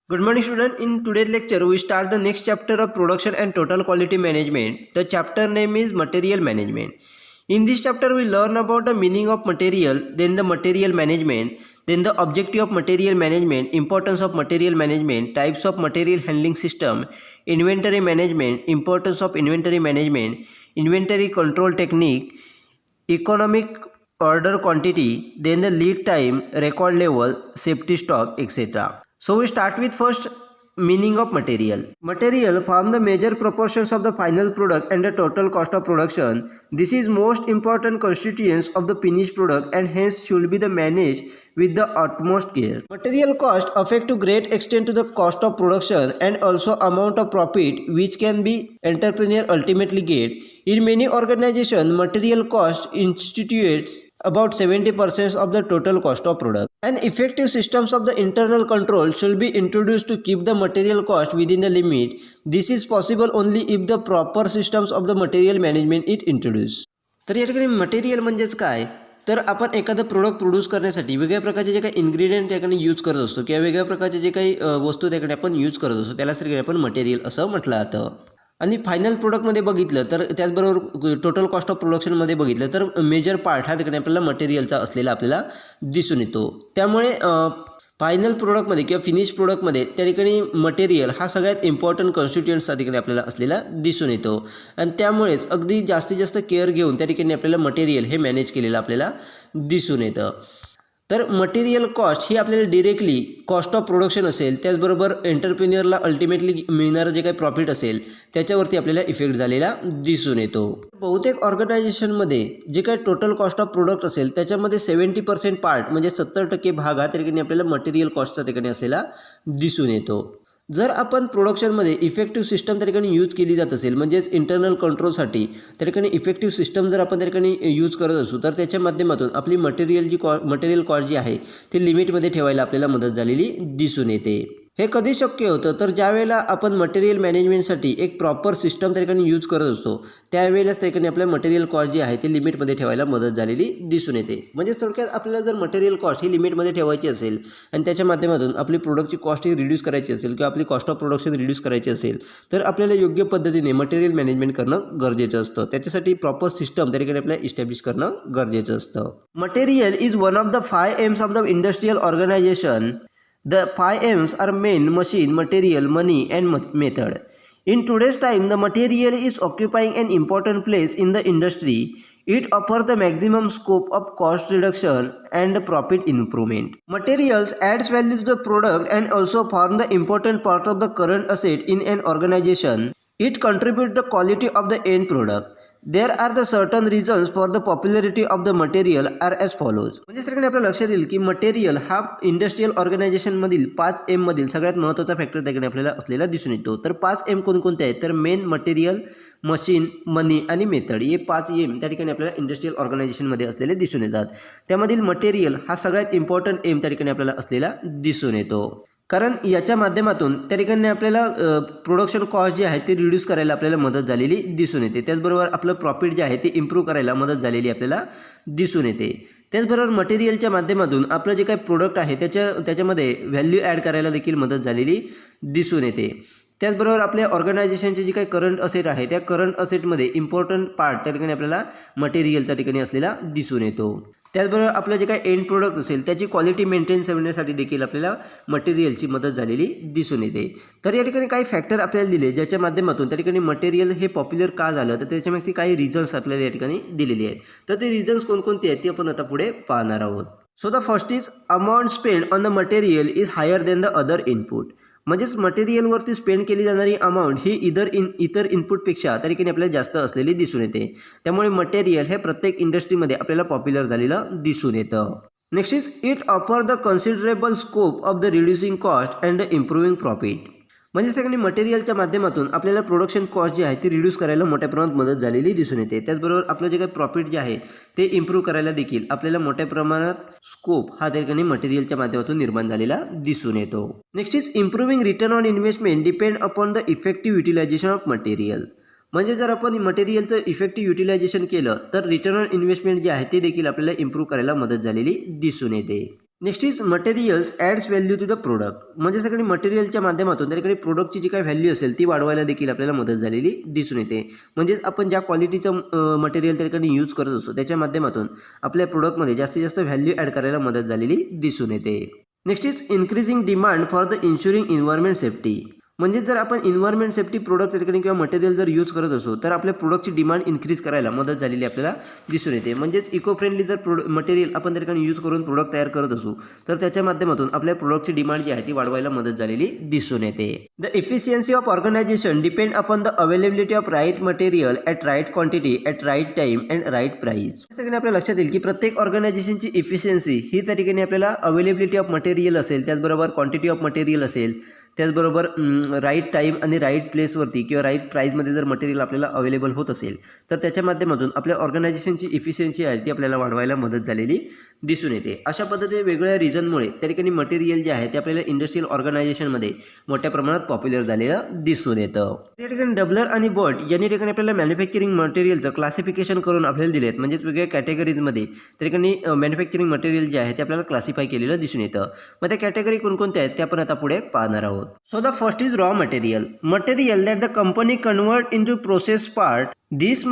Good morning student. In today's lecture we start the next chapter of production and total quality management. The chapter name is material management. In this chapter we learn about the meaning of material, then the material management, then the objective of material management, importance of material management, types of material handling system, inventory management, importance of inventory management, inventory control technique, economic order quantity, then the lead time, record level, safety stock, etc. So we start with first meaning of material. Material form the major proportions of the final product and the total cost of production. This is most important constituents of the finished product and hence should be the managed with the utmost care. Material cost affect to great extent to the cost of production and also amount of profit which can be entrepreneur ultimately get. In many organizations, material cost institutes about 70% of the total cost of product. And effective systems of the internal control should be introduced to keep the material cost within the limit. This is possible only if the proper systems of the material management is introduced. तर या ठिकाणी material म्हणजेच काय, तर आपण एखादं product produce करण्यासाठी वेगवेगळ्या प्रकारचे जे काही इन्ग्रेडियंट त्या ठिकाणी यूज करत असतो किंवा वेगवेगळ्या प्रकारचे जे काही वस्तू त्या ठिकाणी आपण यूज करत असतो त्याला सगळे आपण मटेरियल असं म्हटलं जातं. आणि फायनल प्रोडक्टमध्ये बघितलं तर त्याचबरोबर टोटल कॉस्ट ऑफ प्रोडक्शनमध्ये बघितलं तर मेजर पार्ट हा ठिकाणी आपल्याला मटेरियलचा असलेला आपल्याला दिसून येतो. त्यामुळे फायनल प्रोडक्टमध्ये किंवा फिनिश प्रोडक्टमध्ये त्या ठिकाणी मटेरियल हा सगळ्यात इम्पॉर्टंट कॉन्स्टिट्युएंट्स त्या ठिकाणी आपल्याला असलेला दिसून येतो. आणि त्यामुळेच अगदी जास्तीत जास्त केअर घेऊन त्या ठिकाणी आपल्याला मटेरियल हे मॅनेज केलेलं आपल्याला दिसून येतं. तर मटेरियल कॉस्ट ही आपल्याला डिरेक्टली कॉस्ट ऑफ प्रोडक्शन असेल, त्याचबरोबर एंटरप्रेन्युअरला अल्टिमेटली मिळणारं जे काही प्रॉफिट असेल त्याच्यावरती आपल्याला इफेक्ट झालेला दिसून येतो. बहुतेक ऑर्गनायझेशनमध्ये जे काही टोटल कॉस्ट ऑफ प्रोडक्ट असेल त्याच्यामध्ये 70% पार्ट म्हणजे 70% भाग हा त्या ठिकाणी आपल्याला मटेरियल कॉस्टच्या ठिकाणी असलेला दिसून येतो. जर आपण प्रोडक्शनमध्ये इफेक्टिव्ह सिस्टम त्या ठिकाणी यूज केली जात असेल म्हणजेच इंटरनल कंट्रोलसाठी त्या ठिकाणी इफेक्टिव्ह सिस्टम जर आपण त्या ठिकाणी यूज करत असू तर त्याच्या माध्यमातून आपली मटेरियल कॉस्ट जी आहे ती लिमिटमध्ये ठेवायला आपल्याला मदत झालेली दिसून येते. हे कधी शक्य होतं तर ज्यावेळेला आपण मटेरियल मॅनेजमेंटसाठी एक प्रॉपर सिस्टम त्या ठिकाणी यूज करत असतो त्यावेळेलाच त्या ठिकाणी आपल्या मटेरियल कॉस्ट जी आहे ती लिमिटमध्ये ठेवायला मदत झालेली दिसून येते. म्हणजे थोडक्यात आपल्याला जर मटेरियल कॉस्ट ही लिमिटमध्ये ठेवायची असेल आणि त्याच्या माध्यमातून आपली प्रोडक्टची कॉस्ट ही रिड्यूस करायची असेल किंवा आपली कॉस्ट ऑफ प्रोडक्शन रिड्यूस करायची असेल तर आपल्याला योग्य पद्धतीने मटेरियल मॅनेजमेंट करणं गरजेचं असतं. त्याच्यासाठी प्रॉपर सिस्टम त्या ठिकाणी आपल्याला इस्टॅब्लिश करणं गरजेचं असतं. Material is one of the 5 M's of the industrial organisation. The 5 M's are men, machine, material, money and method. In today's time, the material is occupying an important place in the industry. It offers the maximum scope of cost reduction and profit improvement. Materials adds value to the product and also form the important part of the current asset in an organization. It contributes the quality of the end product. There are the certain reasons for the popularity of the material are as follows. म्हणजे सगळ्यांनी आपल्या लक्षात येईल की material हा industrial ऑर्गनायझेशनमधील 5 M मधील सगळ्यात महत्त्वाचा फॅक्टर त्याकडे आपल्याला असलेला दिसून येतो. तर 5 M कोणकोणते आहेत तर मेन, मटेरियल, मशीन, मनी आणि मेथड हे 5 M त्या ठिकाणी आपल्याला इंडस्ट्रियल ऑर्गनायझेशनमध्ये असलेले दिसून येतात. त्यामधील मटेरियल हा सगळ्यात इम्पॉर्टंट M त्या ठिकाणी आपल्याला असलेला दिसून येतो. कारण याच्या माध्यमातून त्या ठिकाणी आपल्याला प्रोडक्शन कॉस्ट जी आहे ती रिड्यूस करायला आपल्याला मदत झालेली दिसून येते. त्याचबरोबर आपलं प्रॉफिट जे आहे ते इम्प्रूव्ह करायला मदत झालेली आपल्याला दिसून येते. त्याचबरोबर मटेरियलच्या माध्यमातून आपलं जे काही प्रोडक्ट आहे त्याच्यामध्ये व्हॅल्यू ॲड करायला देखील मदत झालेली दिसून येते. त्याचबरोबर आपल्या ऑर्गनायझेशनचे जे काही करंट असेट आहे त्या करंट असेटमध्ये इम्पॉर्टंट पार्ट त्या ठिकाणी आपल्याला मटेरियलच्या ठिकाणी असलेला दिसून येतो. त्याचबरोबर आपलं जे काही एंड प्रोडक्ट असेल त्याची क्वालिटी मेंटेन करण्यासाठी देखील आपल्याला मटेरियलची मदत झालेली दिसून येते. तर या ठिकाणी काही फॅक्टर आपल्याला दिले ज्याच्या माध्यमातून त्या ठिकाणी मटेरियल हे पॉप्युलर का झालं तर त्याच्यामागची काही रिझन्स आपल्याला या ठिकाणी दिलेली आहेत. तर ते रिझन्स कोणकोणते आहेत ते आपण आता पुढे पाहणार आहोत. So the first is amount spend on the material is higher than the other input. म्हणजेच मटेरियलवरती स्पेंड केली जाणारी अमाऊंट ही इतर इनपुटपेक्षा त्या ठिकाणी आपल्याला जास्त असलेली दिसून येते. त्यामुळे मटेरियल हे प्रत्येक इंडस्ट्रीमध्ये आपल्याला पॉप्युलर झालेलं दिसून येतं. Next is it offer the considerable scope of the reducing cost and improving profit. म्हणजे सगळ्यांनी मटेरियलच्या माध्यमातून आपल्याला प्रोडक्शन कॉस्ट जी आहे ती रिड्यूस करायला मोठ्या प्रमाणात मदत झालेली दिसून येते. त्याचबरोबर आपलं जे काही प्रॉफिट जे आहे ते इम्प्रूव्ह करायला देखील आपल्याला मोठ्या प्रमाणात स्कोप हा त्या ठिकाणी मटेरियलच्या माध्यमातून निर्माण झालेला दिसून येतो. Next is improving return on investment depend upon the effective utilisation of material. म्हणजे जर आपण मटेरियलचं इफेक्टिव्ह युटिलायझेशन केलं तर रिटर्न ऑन इन्व्हेस्टमेंट जे आहे ते देखील आपल्याला इम्प्रूव्ह करायला मदत झालेली दिसून येते. Next is materials adds value to the product. म्हणजे सगळी मटेरियलच्या माध्यमातून त्या ठिकाणी प्रोडक्टची जी काही व्हॅल्यू असेल ती वाढवायला देखील आपल्याला मदत झालेली दिसून येते. म्हणजेच आपण ज्या क्वालिटीचं मटेरियल त्या ठिकाणी यूज करत असतो त्याच्या माध्यमातून आपल्या प्रोडक्टमध्ये जास्तीत जास्त व्हॅल्यू ॲड करायला मदत झालेली दिसून येते. Next is increasing demand for the ensuring environment safety. म्हणजे जर आपण इन्व्हायरमेंट सेफ्टी प्रोडक्ट त्या ठिकाणी किंवा मटेरियल जर यूज करत असो तर आपल्या प्रोडक्टची डिमांड इन्क्रीज करायला मदत झालेली आपल्याला दिसून येते. म्हणजेच इको फ्रेंडली जर मटेरियल आपण त्या ठिकाणी यूज करून प्रोडक्ट तयार करत असू तर त्याच्या माध्यमातून आपल्या प्रोडक्टची डिमांड जी आहे ती वाढवायला मदत झालेली दिसून येते. The efficiency of organisation depend upon the availability of right material at right quantity at right time and right price. त्या ठिकाणी आपल्या लक्षात येईल की प्रत्येक ऑर्गनायझेशनची एफिशियन्सी ही त्या ठिकाणी आपल्याला अवेलेबिलिटी ऑफ मटेरियल असेल, त्याचबरोबर क्वांटिटी ऑफ मटेरियल असेल, त्याचबरोबर राईट टाईम आणि राईट प्लेसवरती किंवा राईट प्राईजमध्ये जर मटेरियल आपल्याला अवेलेबल होत असेल तर त्याच्या माध्यमातून आपल्या ऑर्गनायझेशनची इफिशियन्सी आहे ती आपल्याला वाढवायला मदत झालेली दिसून येते. अशा पद्धतीने वेगवेगळ्या रिझनमुळे त्या ठिकाणी मटेरियल जे आहे ते आपल्याला इंडस्ट्रियल ऑर्गनायझेशनमध्ये मोठ्या प्रमाणात पॉप्युलर झालेलं दिसून येतं. त्या ठिकाणी डबलर आणि बट यांनी ठिकाणी आपल्याला मॅन्युफॅक्चरिंग मटेरियलचं क्लासिफिकेशन करून आपल्याला दिले आहेत. म्हणजेच वेगवेगळ्या कॅटेगरीजमध्ये त्या ठिकाणी मॅन्युफॅक्चरिंग मटेरियल जे आहे ते आपल्याला क्लासिफाय केलेलं दिसून येतं. मग त्या कॅटेगरी कोणकोणत्या आहेत ते आपण आता पुढे पाहणार आहोत. So the first is raw material that the company convert into process part. This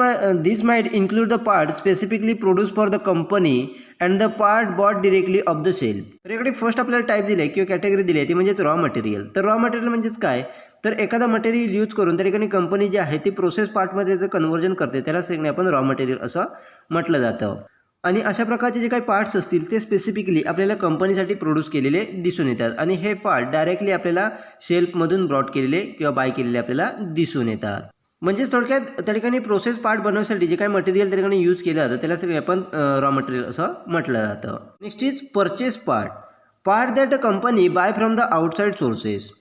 might include the part specifically produced for the company and the part bought directly off the shelf. तर इकडे first आपल्याला type दिले किंवा category दिली आहे ती म्हणजेच raw material. तर रॉ मटेरियल म्हणजेच काय, तर एखादा मटेरियल यूज करून त्या ठिकाणी कंपनी जी आहे ती प्रोसेस पार्टमध्ये जर कन्व्हर्जन करते त्याला आपण रॉ मटेरियल असं म्हटलं जातं. आणि अशा प्रकारचे जे काही पार्ट्स असतील ते स्पेसिफिकली आपल्याला कंपनीसाठी प्रोड्यूस केलेले दिसून येतात आणि हे पार्ट डायरेक्टली आपल्याला शेल्फमधून ब्रॉड केलेले किंवा बाय केलेले आपल्याला दिसून येतात. म्हणजेच थोडक्यात त्या ठिकाणी प्रोसेस पार्ट बनवण्यासाठी जे काही मटेरियल त्या ठिकाणी यूज केलं जातं त्याला सगळे आपण रॉ मटेरियल असं म्हटलं जातं. Next is purchase part that a company by from the outside sources.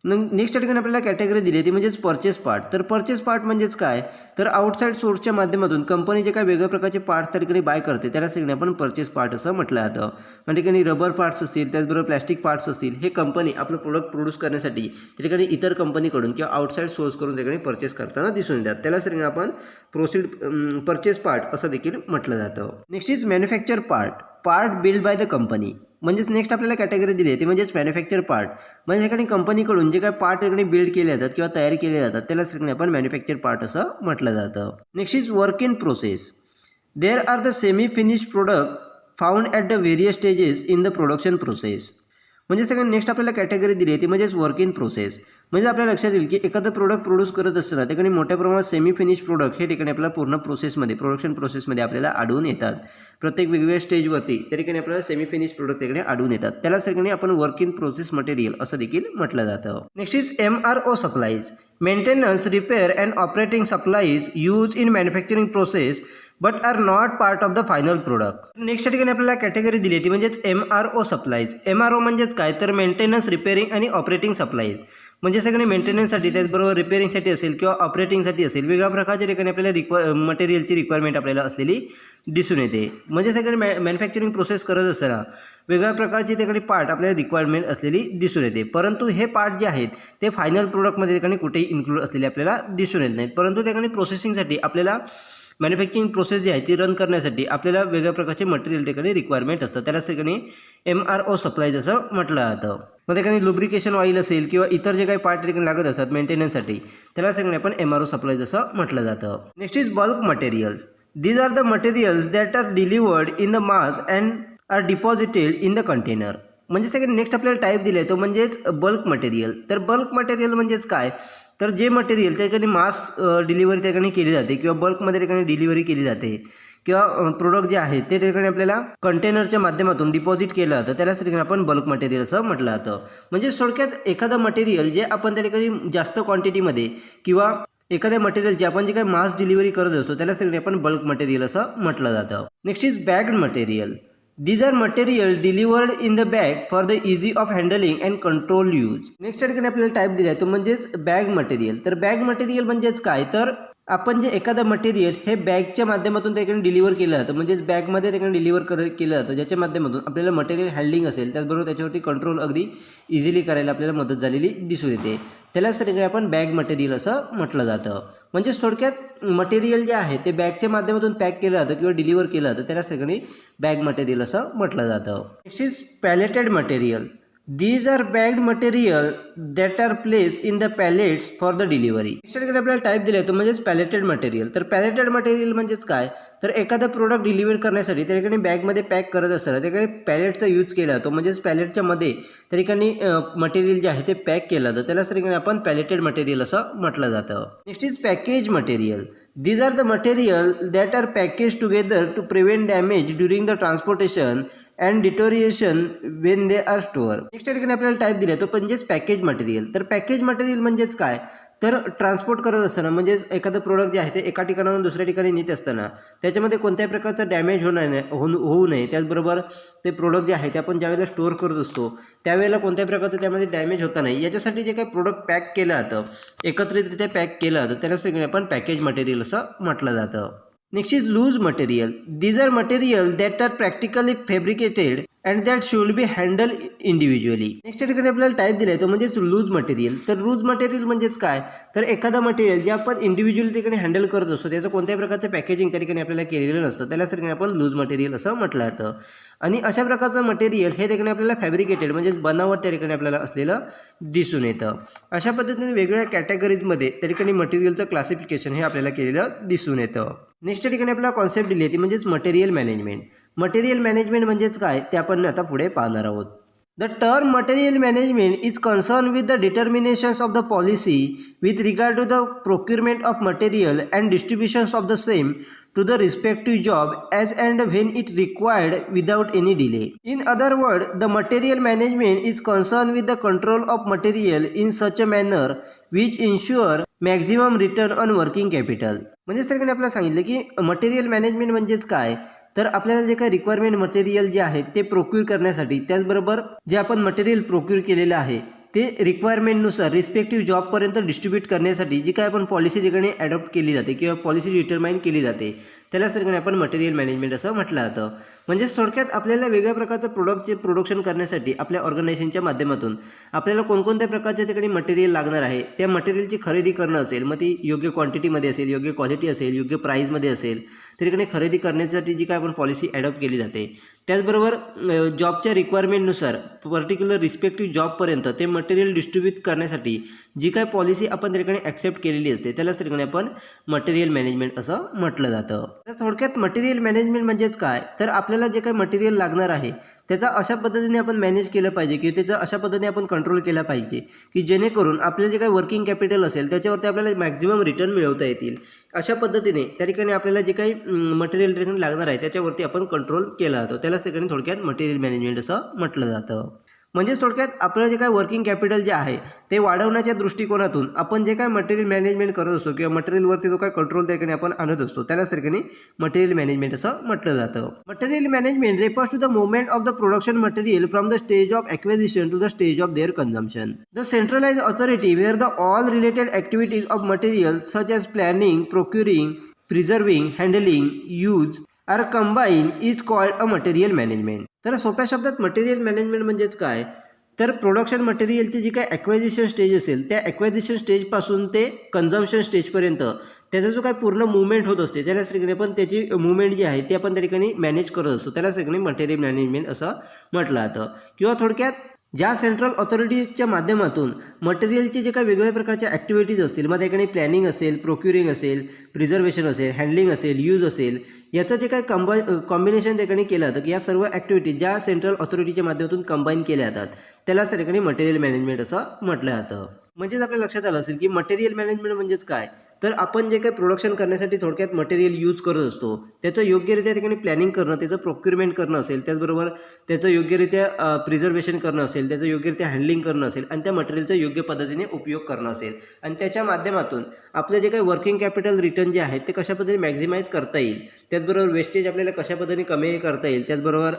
Next ठिकाणी आपल्याला कॅटेगरी दिली ती म्हणजेच परचेस पार्ट. तर परचेस पार्ट म्हणजेच काय, तर आउटसाइड सोर्सच्या माध्यमातून कंपनी जे काही वेगळ्या प्रकारचे पार्ट्स त्या ठिकाणी बाय करते त्याला सगळे आपण परचेस पार्ट असं म्हटलं जातं. त्या ठिकाणी रबर पार्ट्स असतील, त्याचबरोबर प्लॅस्टिक पार्ट्स असतील, हे कंपनी आपलं प्रोडक्ट प्रोड्यूस करण्यासाठी त्या ठिकाणी इतर कंपनीकडून किंवा आउटसाइड सोर्स करून त्या ठिकाणी परचेस करताना दिसून येतात. त्याला सगळे आपण परचेस पार्ट असं देखील म्हटलं जातं. Next is manufacture part build by the company. म्हणजेच नेक्स्ट आपल्याला कॅटेगरी दिली आहे ती म्हणजेच मॅन्युफॅक्चर पार्ट. म्हणजे एखादी कंपनीकडून जे काही पार्ट ठिकाणी बिल्ड केले जातात किंवा तयार केले जातात त्याला सगळे आपण मॅन्युफॅक्चर पार्ट असं म्हटलं जातं. Next is work in process. There are the semi finished product found at the various stages in the production process. म्हणजे सगळ्यात नेक्स्ट आपल्याला कॅटेगरी दिली आहे ती म्हणजेच वर्क इन प्रोसेस. म्हणजे आपल्याला लक्षात येईल की एखादं प्रोडक्ट प्रोड्यूस करत असताना ठिकाणी मोठ्या प्रमाणात सेमी फिनिश प्रोडक्ट हे ठिकाणी आपल्याला पूर्ण प्रोसेसमध्ये प्रोडक्शन प्रोसेसमध्ये आपल्याला आढळून येतात. प्रत्येक वेगवेगळ्या स्टेजवरती त्या ठिकाणी आपल्याला सेमी फिनिश प्रोडक्ट तिकडे आढळून येतात. त्याला सगळ्यांनी आपण वर्क इन प्रोसेस मटेरियल असं देखील म्हटलं जातं. Next is MRO supplies. Maintenance, repair and operating supplies use in manufacturing process but are not part of the final product. Next ठिकाणी आपल्याला कॅटेगरी दिली आहे ती म्हणजेच MRO सप्लाईज. MRO म्हणजेच काय, तर मेंटेनन्स, रिपेअरिंग आणि ऑपरेटिंग सप्लाईज. म्हणजे सगळे मेंटेनन्ससाठी त्याचबरोबर रिपेअरिंगसाठी असेल किंवा ऑपरेटिंगसाठी असेल वेगवेगळ्या प्रकारच्या ठिकाणी आपल्याला मटेरियलची रिक्वायरमेंट आपल्याला असलेली दिसून येते. म्हणजे सगळे मॅन्युफॅक्चरिंग प्रोसेस करत असताना वेगवेगळ्या प्रकारची ठिकाणी पार्ट आपल्याला रिक्वायरमेंट असलेली दिसून येते. परंतु हे पार्ट जे आहेत ते फायनल प्रोडक्टमध्ये ठिकाणी कुठेही इन्क्लूड असलेले आपल्याला दिसून येत नाहीत. परंतु त्या ठिकाणी प्रोसेसिंगसाठी आपल्याला मॅन्युफॅक्चरिंग प्रोसेस जी आहे ती रन करण्यासाठी आपल्याला वेगळ्या प्रकारचे मटेरियल ठिकाणी रिक्वायरमेंट असतं. त्याला ठिकाणी MRO सप्लाईज असं म्हटलं जातं. मग ठिकाणी लुब्रिकेशन ऑइल असेल किंवा इतर जे काही पार्ट ठिकाणी लागत असतात मेंटेनन्ससाठी त्याला सगळे आपण MRO सप्लाईज असं म्हटलं जातं. Next is bulk materials. These are the materials that are delivered in the mass and are deposited in the container. म्हणजे सगळे नेक्स्ट आपल्याला टाईप दिले आहे तो म्हणजेच बल्क मटेरियल. तर बल्क मटेरियल म्हणजेच काय, तर जे मटेरियल त्या ठिकाणी मास डिलिव्हरी त्या ठिकाणी केली जाते किंवा बल्कमध्ये ठिकाणी डिलिव्हरी केली जाते किंवा प्रोडक्ट जे आहे ते ठिकाणी आपल्याला कंटेनरच्या माध्यमातून डिपॉझिट केलं जातं त्याला ठिकाणी आपण बल्क मटेरियल असं म्हटलं जातं. म्हणजे थोडक्यात एखादं मटेरियल जे आपण त्या ठिकाणी जास्त क्वांटिटीमध्ये किंवा एखाद्या मटेरियलची आपण जे काही मास डिलिव्हरी करत असतो त्याला ठिकाणी आपण बल्क मटेरियल असं म्हटलं जातं. Next is bagged material. These are material delivered in the bag for the easy of handling and control use. Next ठिकाणी आपल्याला टाईप दिला आहे तो म्हणजेच बॅग मटेरियल. तर बॅग मटेरियल म्हणजेच काय, तर आपण जे एखादं मटेरियल हे बॅगच्या माध्यमातून त्या ठिकाणी डिलिव्हर केलं जातं. म्हणजेच बॅगमध्ये त्या ठिकाणी डिलिव्हर केलं जातं ज्याच्या माध्यमातून आपल्याला मटेरियल हँडलिंग असेल त्याचबरोबर त्याच्यावरती कंट्रोल अगदी इझिली करायला आपल्याला मदत झालेली दिसून येते. त्यालाच तरी आपण बॅग मटेरियल असं म्हटलं जातं. म्हणजेच थोडक्यात मटेरियल जे आहे ते बॅगच्या माध्यमातून पॅक केलं जातं किंवा डिलिव्हर केलं जातं, त्याला सगळी बॅग मटेरियल असं म्हटलं जातं. Next is palleted material. These are bagged material that are placed in the pallets for the delivery. Next आपल्याला टाईप दिला आहे तो म्हणजेच पॅलेटेड मटेरियल. तर पॅलेटेड मटेरियल म्हणजेच काय, तर एखादा प्रोडक्ट डिलिव्हर करण्यासाठी त्या ठिकाणी बॅगमध्ये पॅक करत असताना त्या ठिकाणी पॅलेटचा यूज केला जातो. म्हणजेच पॅलेटच्या मध्ये त्या ठिकाणी मटेरियल जे आहे ते पॅक केलं जातं, त्यालाच ठिकाणी आपण पॅलेटेड मटेरियल असं म्हटलं जातं. Next is package material. These are the material that are packaged together to prevent damage during the transportation and deterioration when they are stored. Next ठिकाणी आपल्याला टाईप दिला तो म्हणजेच पॅकेज मटेरियल. तर पॅकेज मटेरियल म्हणजेच काय, तर ट्रान्सपोर्ट करत असताना म्हणजेच एखादं प्रोडक्ट जे आहे ते एका ठिकाणाहून दुसऱ्या ठिकाणी नेत असताना त्याच्यामध्ये कोणत्याही प्रकारचं डॅमेज होऊ नये. त्याचबरोबर ते प्रोडक्ट जे आहे ते आपण ज्यावेळेला स्टोअर करत असतो त्यावेळेला कोणत्याही प्रकारचं त्यामध्ये डॅमेज होता नाही याच्यासाठी जे काही प्रोडक्ट पॅक केलं जातं, एकत्रितरित्या पॅक केलं जातं, त्याला सगळं आपण पॅकेज मटेरियल असं म्हटलं जातं. Next is loose material. These are material that are practically fabricated and that should be handle individually. Next ठिकाणी आपल्याला टाईप दिला आहे तो म्हणजेच लूज मटेरियल. तर लूज मटेरियल म्हणजेच काय, तर एखादा मटेरियल जे आपण इंडिव्हिज्युअली ठिकाणी हँडल करत असतो त्याचं कोणत्याही प्रकारचं पॅकेजिंग त्या ठिकाणी आपल्याला केलेलं नसतं, त्याला ठिकाणी आपण लूज मटेरियल असं म्हटलं जातं. आणि अशा प्रकारचं मटेरियल हे ठिकाणी आपल्याला फॅब्रिकेटेड म्हणजेच बनावट त्या ठिकाणी आपल्याला असलेलं दिसून येतं. अशा पद्धतीने वेगवेगळ्या कॅटेगरीजमध्ये त्या ठिकाणी मटेरियलचं क्लासिफिकेशन हे आपल्याला केलेलं दिसून येतं. नेक्स्ट ठिकाणी आपल्याला कॉन्सेप्ट दिली आहे ती म्हणजेच मटेरियल मॅनेजमेंट. मटेरियल मॅनेजमेंट म्हणजेच काय ते आपण आता पुढे पाहणार आहोत. The term material management is concerned with the determinations of the policy with regard to the procurement of material and distributions of the same to the respective job as and when it required without any delay. In other words, the material management is concerned with the control of material in such a manner which ensure maximum return on working capital. म्हणजे sir आपल्याला सांगितलं की material management म्हणजेच काय, तर आपल्याला जे काही रिक्वायरमेंट मटेरियल जे आहे ते प्रोक्यूर करण्यासाठी, त्याचबरोबर जे आपण मटेरियल प्रोक्यूर केलेलं आहे ते रिक्वायरमेंटनुसार रिस्पेक्टिव्ह जॉबपर्यंत डिस्ट्रीब्यूट करण्यासाठी जी काय आपण पॉलिसी ठिकाणी ॲडॉप्ट केली जाते किंवा पॉलिसी डिटरमाइन केली जाते त्यालाच ठिकाणी आपण मटेरियल मॅनेजमेंट असं म्हटलं जातं. म्हणजेच थोडक्यात आपल्याला वेगळ्या प्रकारचं प्रोडक्टचे प्रोडक्शन करण्यासाठी आपल्या ऑर्गनायझेशनच्या माध्यमातून आपल्याला कोणकोणत्या प्रकारच्या ठिकाणी मटेरियल लागणार आहे त्या मटेरियलची खरेदी करणं असेल, मग ती योग्य क्वांटिटीमध्ये असेल, योग्य क्वालिटी असेल, योग्य प्राईजमध्ये असेल, त्या ठिकाणी खरेदी करण्यासाठी जी काय आपण पॉलिसी ॲडॉप्ट केली जाते. त्याचबरोबर जॉबच्या रिक्वायरमेंटनुसार पर्टिक्युलर रिस्पेक्टिव्ह जॉबपर्यंत ते मटेरियल डिस्ट्रीब्यूट करण्यासाठी जी काय पॉलिसी आपण त्या ठिकाणी ॲक्सेप्ट केलेली असते त्यालाच त्या ठिकाणी आपण मटेरियल मॅनेजमेंट असं म्हटलं जातं. तर थोडक्यात मटेरियल मॅनेजमेंट म्हणजेच काय, तर आपल्याला जे काही मटेरियल लागणार आहे त्याचा अशा पद्धतीने आपण मॅनेज केलं पाहिजे किंवा त्याचा अशा पद्धतीने आपण कंट्रोल केला पाहिजे की जेणेकरून आपलं जे काही वर्किंग कॅपिटल असेल त्याच्यावरती आपल्याला मॅक्झिमम रिटर्न मिळवता येतील. अशा पद्धतीने त्या ठिकाणी आपल्याला जे काही मटेरियल ठिकाणी लागणार आहे त्याच्यावरती आपण कंट्रोल केला जातो, त्यालाच ठिकाणी थोडक्यात मटेरियल मॅनेजमेंट असं म्हटलं जातं. म्हणजेच थोडक्यात आपलं जे काही वर्किंग कॅपिटल जे आहे ते वाढवण्याच्या दृष्टिकोनातून आपण जे काही मटेरियल मॅनेजमेंट करत असतो किंवा मटेरियलवरती जो काही कंट्रोल त्या ठिकाणी आपण आणत असतो त्यालाच ठिकाणी मटेरियल मॅनेजमेंट असं म्हटलं जातं. Material management refers to the movement of the production material from the stage of acquisition to the stage of their consumption. The centralise authority where the all related activities of material such as planning, procuring, preserving, handling, use are combine is called a material management. तर सोप्या शब्दात material management म्हणजेच काय, तर production मटेरियलची जी काही ॲक्वायझिशन stage असेल त्या ॲक्वायझिशन स्टेजपासून ते कन्झम्पशन स्टेजपर्यंत त्याचा जो काही पूर्ण मुवमेंट होत असते त्याला ठिकाणी पण त्याची मुवमेंट जी आहे ती आपण त्या ठिकाणी मॅनेज करत असतो, त्याला ठिकाणी मटेरियल मॅनेजमेंट असं म्हटलं जातं. किंवा थोडक्यात ज्या सेंट्रल ऑथॉरिटीजच्या माध्यमातून मटेरियलचे जे काही वेगवेगळ्या प्रकारच्या ॲक्टिव्हिटीज असतील, मग त्या ठिकाणी प्लॅनिंग असेल, प्रोक्युरिंग असेल, प्रिझर्वेशन असेल, हँडलिंग असेल, यूज असेल, याचं जे काही कॉम्बिनेशन त्या ठिकाणी केलं जातं की या सर्व ॲक्टिव्हिटीज ज्या सेंट्रल ऑथॉरिटीच्या माध्यमातून कंबाईन केल्या जातात त्यालाच त्या ठिकाणी मटेरियल मॅनेजमेंट असं म्हटलं जातं. म्हणजेच आपल्या लक्षात आलं असेल की मटेरियल मॅनेजमेंट म्हणजेच काय, तर आपण जे काही प्रोडक्शन करण्यासाठी थोडक्यात मटेरियल यूज करत असतो त्याचं योग्यरित्या ठिकाणी प्लॅनिंग करणं, त्याचं प्रोक्युरमेंट करणं असेल, त्याचबरोबर त्याचं योग्यरित्या प्रिझर्वेशन करणं असेल, त्याचं योग्यरित्या हँडलिंग करणं असेल आणि त्या मटेरियलचा योग्य पद्धतीने उपयोग करणं असेल आणि त्याच्या माध्यमातून आपलं जे काही वर्किंग कॅपिटल रिटर्न जे आहेत ते कशा पद्धतीने मॅक्झिमाइज करता येईल, त्याचबरोबर वेस्टेज आपल्याला कशा पद्धतीने कमी करता येईल, त्याचबरोबर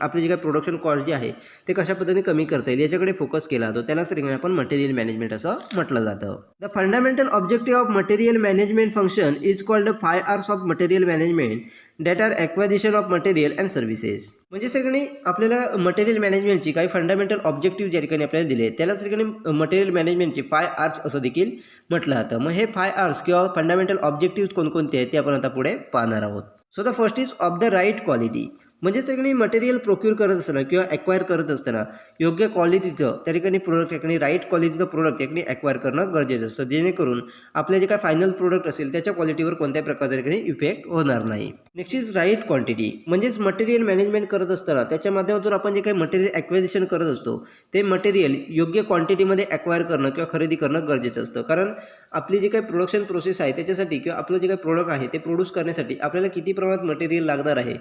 आपली जे काही प्रोडक्शन कॉस्ट जे आहे ते कशा पद्धतीने कमी करता येईल याच्याकडे फोकस केला जातो, त्यालाच आपण मटेरियल मॅनेजमेंट असं म्हटलं जातं. The fundamental objective of material management function is called the 5 R's of material management. That are acquisition of material and services. म्हणजे त्या ठिकाणी आपल्याला मटेरियल मॅनेजमेंटची काही फंडामेंटल ऑब्जेक्टिव्ह ज्या ठिकाणी आपल्याला दिले त्यालाच ठिकाणी मटेरियल मॅनेजमेंटचे 5 Rs असं देखील म्हटलं जातं. मग हे 5 Rs किंवा फंडामेंटल ऑब्जेक्टिव्ह कोणकोणते आहेत ते आपण आता पुढे पाहणार आहोत. So the first is of the right quality. म्हणजे त्या ठिकाणी मटेरियल प्रोक्यूर करत असताना किंवा ॲक्वायर करत असताना योग्य क्वालिटीचं त्या ठिकाणी प्रोडक्ट, त्या ठिकाणी राईट क्वालिटीचं प्रोडक्ट त्या ठिकाणी ॲक्वायर करणं गरजेचं असतं, जेणेकरून आपले जे काय फायनल प्रोडक्ट असेल त्याच्या क्वालिटीवर कोणत्याही प्रकारचा त्या ठिकाणी इफेक्ट होणार नाही. Next is right quantity. म्हणजेच मटेरियल मॅनेजमेंट करत असताना त्याच्या माध्यमातून आपण जे काही मटेरियल ॲक्वायझिशन करत असतो ते मटेरियल योग्य क्वांटिटीमध्ये ॲक्वायर करणं किंवा खरेदी करणं गरजेचं असतं. कारण आपली जी काही प्रोडक्शन प्रोसेस आहे त्याच्यासाठी किंवा आपलं जे काही प्रोडक्ट आहे ते प्रोड्यूस करण्यासाठी आपल्याला किती प्रमाणात मटेरियल लागणार आहे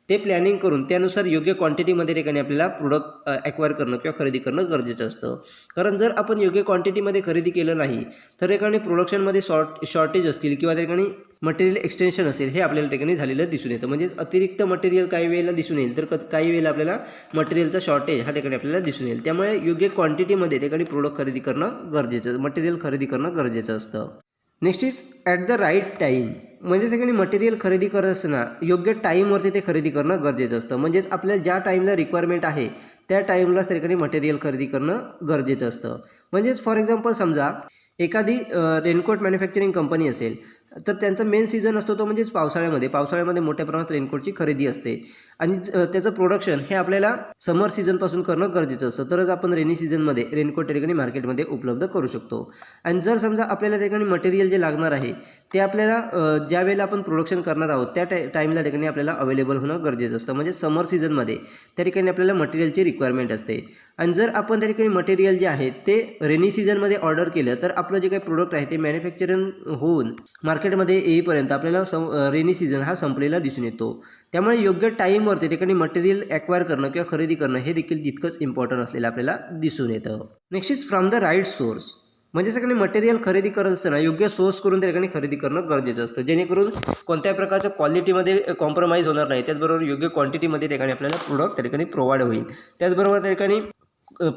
ते प्लॅनिंग करून त्यानुसार योग्य क्वांटिटीमध्ये ठिकाणी आपल्याला प्रोडक्ट ॲक्वायर करणं किंवा खरेदी करणं गरजेचं असतं. कारण जर आपण योग्य क्वांटिटीमध्ये खरेदी केलं नाही तर ठिकाणी प्रोडक्शनमध्ये शॉर्टेज असतील किंवा त्या ठिकाणी मटेरियल एक्सटेन्शन असेल हे आपल्याला ठिकाणी झालेलं दिसून येतं. म्हणजे अतिरिक्त मटेरियल काही वेळेला दिसून येईल तर काही वेळेला आपल्याला मटेरियलचा शॉर्टेज हा ठिकाणी आपल्याला दिसून येईल. त्यामुळे योग्य क्वांटिटीमध्ये ठिकाणी प्रोडक्ट खरेदी करणं गरजेचं, मटेरियल खरेदी करणं गरजेचं असतं. Next is at the right time. म्हणजे ठिकाणी मटेरियल खरेदी करत असताना योग्य टाईमवरती ते खरेदी करणं गरजेचं असतं. म्हणजेच आपल्याला ज्या टाईमला रिक्वायरमेंट आहे त्या टाईमलाच त्या ठिकाणी मटेरियल खरेदी करणं गरजेचं असतं. म्हणजेच फॉर एक्झाम्पल समजा एखादी रेनकोट मॅन्युफॅक्चरिंग कंपनी असेल तर त्यांचा मेन सीझन असतो तो म्हणजेच पावसाळ्यामध्ये मोठ्या प्रमाणात रेनकोटची खरेदी असते आणि त्याचं प्रोडक्शन हे आपल्याला समर सीझनपासून करणं गरजेचं असतं, तरच आपण रेनी सीझनमध्ये रेनकोट त्या ठिकाणी मार्केटमध्ये उपलब्ध करू शकतो. आणि जर समजा आपल्याला त्या ठिकाणी मटेरियल जे लागणार आहे ते आपल्याला ज्या वेळेला आपण प्रोडक्शन करणार आहोत त्या टाईमला ठिकाणी आपल्याला अवेलेबल होणं गरजेचं असतं. म्हणजे समर सीझनमध्ये त्या ठिकाणी आपल्याला मटेरियलची रिक्वायरमेंट असते. आणि जर आपण त्या ठिकाणी मटेरियल जे आहे ते रेनी सीझनमध्ये ऑर्डर केलं तर आपलं जे काही प्रोडक्ट आहे ते मॅन्युफॅक्चरिंग होऊन मार्केटमध्ये येईपर्यंत आपल्याला रेनी सीझन हा संपलेला दिसून येतो. त्यामुळे योग्य टाईमवरती ठिकाणी मटेरियल ॲक्वायर करणं किंवा खरेदी करणं हे देखील तितकंच इम्पॉर्टंट असलेलं आपल्याला दिसून येतं. Next is from the right source. म्हणजे ठिकाणी मटेरियल खरेदी करत असताना योग्य सोर्स करून त्या ठिकाणी खरेदी करणं गरजेचं असतं, जेणेकरून कोणत्याही प्रकारच्या क्वालिटीमध्ये कॉम्प्रोमाइज होणार नाही. त्याचबरोबर योग्य क्वांटिटीमध्ये त्या ठिकाणी आपल्याला प्रोडक्ट त्या ठिकाणी प्रोव्हाइड होईल. त्याचबरोबर त्या ठिकाणी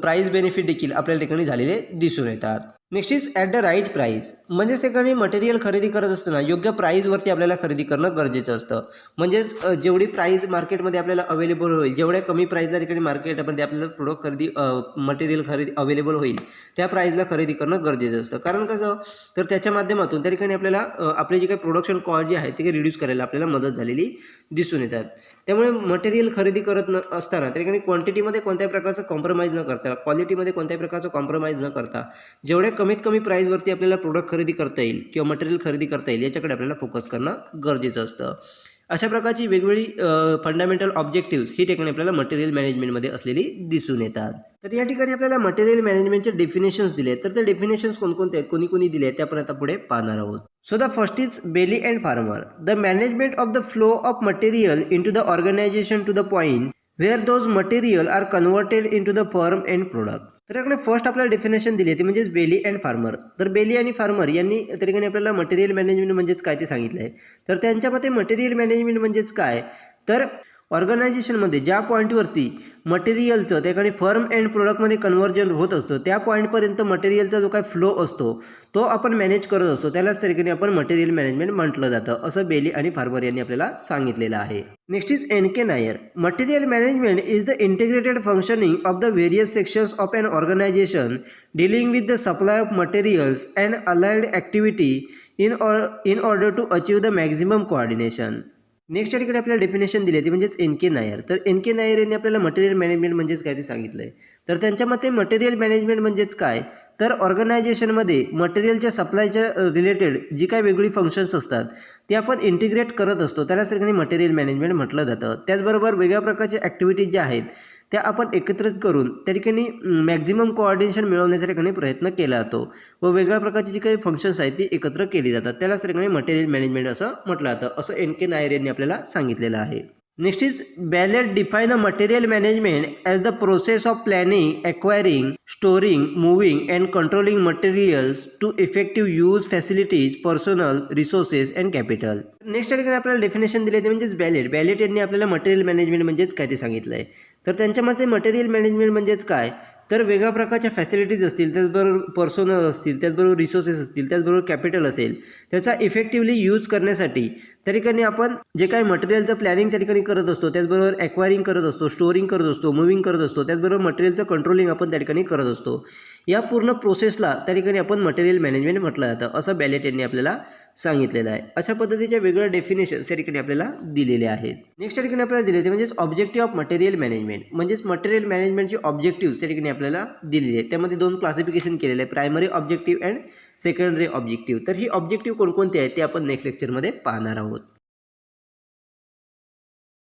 प्राईस बेनिफिट देखील आपल्या ठिकाणी झालेले दिसून येतात. Next is at the right price. म्हणजेच ठिकाणी मटेरियल खरेदी करत असताना योग्य प्राईजवरती आपल्याला खरेदी करणं गरजेचं असतं. म्हणजेच जेवढी प्राईस मार्केटमध्ये आपल्याला अवेलेबल होईल, जेवढ्या कमी प्राईजला ठिकाणी मार्केटमध्ये आपल्याला प्रोडक्ट मटेरियल खरेदी अवेलेबल होईल त्या प्राईजला खरेदी करणं गरजेचं असतं. कारण कसं तर त्याच्या माध्यमातून त्या ठिकाणी आपल्याला आपले जे काही प्रोडक्शन कॉस्ट जे आहे ते रिड्यूस करायला आपल्याला मदत झालेली दिसून येतात. त्यामुळे मटेरियल खरेदी करत असताना त्या ठिकाणी क्वांटिटीमध्ये कोणत्याही प्रकारचं कॉम्प्रोमाइज न करता, क्वालिटीमध्ये कोणत्याही प्रकारचं कॉम्प्रोमाइज न करता जेवढ्या कमीत कमी प्राईजवरती आपल्याला प्रोडक्ट खरेदी करता येईल किंवा मटेरियल खरेदी करता येईल याच्याकडे आपल्याला फोकस करणं गरजेचं असतं. अशा प्रकारची वेगवेगळी फंडामेंटल ऑब्जेक्टिव्स ही ठिकाणी आपल्याला मटेरियल मॅनेजमेंटमध्ये असलेली दिसून येतात. तर या ठिकाणी आपल्याला मटेरियल मॅनेजमेंटचे डेफिनेशन्स दिले आहेत. तर ते डेफिनेशन्स कोणकोणते आहेत, कोणी दिले आहेत ते आपण आता पुढे पाहणार आहोत. So the first is Bailey and Farmer. The management of the flow of material in to the organisation to the point where those material are converted in to the firm and product. तर याकडे first आपल्याला definition दिली आहे ती म्हणजेच Bailey and Farmer. तर Bailey आणि Farmer यांनी त्या ठिकाणी आपल्याला मटेरियल मॅनेजमेंट म्हणजेच काय ते सांगितलं आहे. तर त्यांच्या मते मटेरियल मॅनेजमेंट म्हणजेच काय, तर ऑर्गनायझेशनमध्ये ज्या पॉईंटवरती मटेरियलचं त्या ठिकाणी फर्म अँड प्रोडक्टमध्ये कन्व्हर्जन होत असतं त्या पॉईंटपर्यंत मटेरियलचा जो काय फ्लो असतो तो आपण मॅनेज करत असतो, त्यालाच त्या ठिकाणी आपण मटेरियल मॅनेजमेंट म्हटलं जातं, असं बेली आणि फार्मर यांनी आपल्याला सांगितलेलं आहे. Next is N K. Nair. Material management is the integrated functioning of the various sections of an organisation dealing with the supply of materials and allied activity in order to achieve the maximum coordination. Next या ठिकाणी आपल्याला definition दिली आहे म्हणजेच NK. Nair. तर NK. Nair यांनी आपल्याला material management म्हणजेच काय ते सांगितलं आहे. तर त्यांच्या मते मटेरियल मॅनेजमेंट म्हणजेच काय, तर ऑर्गनायझेशनमध्ये मटेरियलच्या सप्लायच्या रिलेटेड जी काही वेगळी फंक्शन्स असतात ते आपण इंटिग्रेट करत असतो, त्यालाच ठिकाणी मटेरियल मॅनेजमेंट म्हटलं जातं. त्याचबरोबर वेगळ्या प्रकारच्या ॲक्टिव्हिटीज ज्या आहेत त्या आपण एकत्रित करून त्या ठिकाणी मॅक्झिमम कोऑर्डिनेशन मिळवण्याच्या ठिकाणी प्रयत्न केला जातो व वेगळ्या प्रकारची जी काही फंक्शन्स आहेत ती एकत्र केली जातात, त्यालाच ठिकाणी मटेरियल मॅनेजमेंट असं म्हटलं जातं, असं एन.के. नायर यांनी आपल्याला सांगितलेलं आहे. Next is ballet define a material management as the process of planning, acquiring, storing, moving and controlling materials to effective use facilities, personal resources and capital. Next या ठिकाणी आपल्याला डेफिनेशन दिले ते म्हणजेच बॅलेट यांनी आपल्याला मटेरियल मॅनेजमेंट म्हणजेच काय ते सांगितलं आहे. तर त्यांच्या मते मटेरियल मॅनेजमेंट म्हणजेच काय, तर वेगळ्या प्रकारच्या फॅसिलिटीज असतील, त्याचबरोबर पर्सोनल असतील, त्याचबरोबर रिसोर्सेस असतील, त्याचबरोबर कॅपिटल असेल, त्याचा इफेक्टिव्हली यूज करण्यासाठी त्या ठिकाणी आपण जे काही मटेरियलचं प्लॅनिंग त्या ठिकाणी करत असतो, त्याचबरोबर ॲक्वायरिंग करत असतो, स्टोअरिंग करत असतो, मूव्हिंग करत असतो, त्याचबरोबर मटेरियलचं कंट्रोलिंग आपण त्या ठिकाणी करत असतो. या पूर्ण प्रोसेसला त्या ठिकाणी आपण मटेरियल मॅनेजमेंट म्हटलं जातं, असं बॅलेट यांनी आपल्याला सांगितलेलं आहे. अशा पद्धतीच्या वेगळ्या डेफिनेशन्स या ठिकाणी आपल्याला दिलेले आहेत. नेक्स्ट या ठिकाणी आपल्याला दिले ते म्हणजेच ऑब्जेक्टिव्ह ऑफ मटेरियल मॅनेजमेंट, म्हणजेच मटेरियल मॅनेजमेंटचे ऑब्जेक्टिव्ह त्या ठिकाणी आपल्याला दिलेले आहेत. त्यामध्ये 2 क्लासिफिकेशन केलेले आहे, primary objective and secondary objective. तर ही ऑब्जेक्टिव्ह कोणकोणते आहेत ते आपण नेक्स्ट लेक्चरमध्ये पाहणार आहोत.